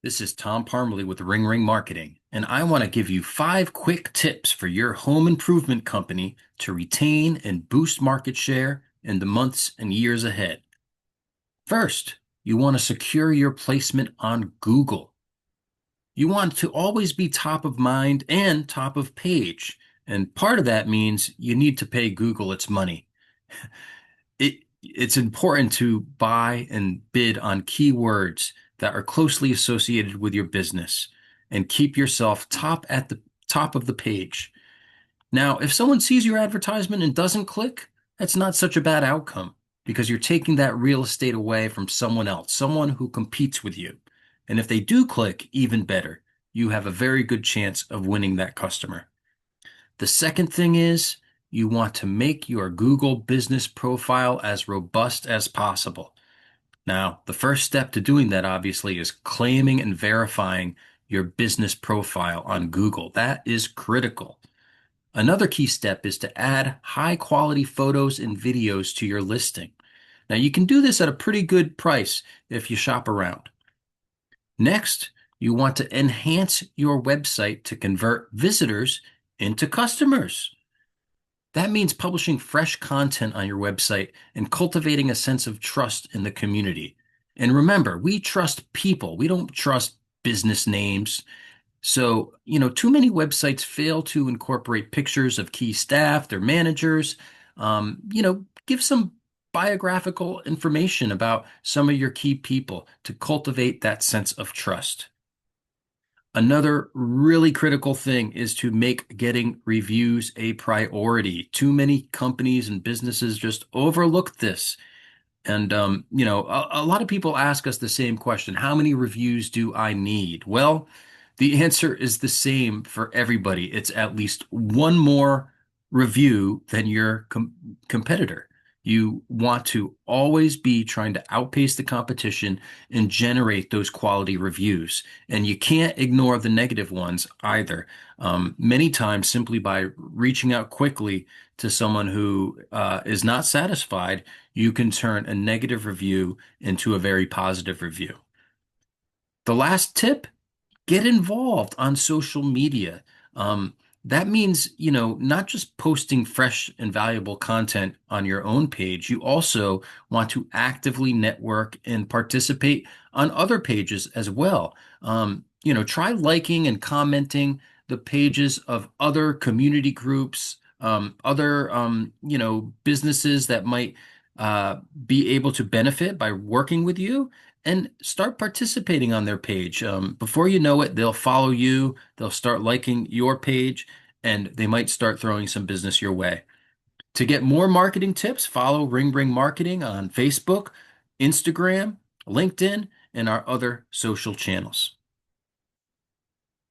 This is Tom Parmley with Ring Ring Marketing, and I want to give you 5 quick tips for your home improvement company to retain and boost market share in the months and years ahead. First, you want to secure your placement on Google. You want to always be top of mind and top of page, and part of that means you need to pay Google its money. It's important to buy and bid on keywords that are closely associated with your business and keep yourself at the top of the page. Now, if someone sees your advertisement and doesn't click, that's not such a bad outcome because you're taking that real estate away from someone else, someone who competes with you. And if they do click, even better, you have a very good chance of winning that customer. The second thing is you want to make your Google business profile as robust as possible. Now, the first step to doing that obviously is claiming and verifying your business profile on Google. That is critical. Another key step is to add high quality photos and videos to your listing. Now, you can do this at a pretty good price if you shop around. Next, you want to enhance your website to convert visitors into customers. That means publishing fresh content on your website and cultivating a sense of trust in the community. And remember, we trust people. We don't trust business names. So, too many websites fail to incorporate pictures of key staff, their managers. Give some biographical information about some of your key people to cultivate that sense of trust. Another really critical thing is to make getting reviews a priority. Too many companies and businesses just overlook this. And, a lot of people ask us the same question. How many reviews do I need? Well, the answer is the same for everybody. It's at least one more review than your competitor. You want to always be trying to outpace the competition and generate those quality reviews. And you can't ignore the negative ones either. Many times, simply by reaching out quickly to someone who is not satisfied, you can turn a negative review into a very positive review. The last tip, get involved on social media. That means, not just posting fresh and valuable content on your own page. You also want to actively network and participate on other pages as well. Try liking and commenting the pages of other community groups, other, businesses that might be able to benefit by working with you and start participating on their page. Before you know it, they'll follow you, they'll start liking your page, and they might start throwing some business your way. To get more marketing tips, follow Ring Ring Marketing on Facebook, Instagram, LinkedIn, and our other social channels.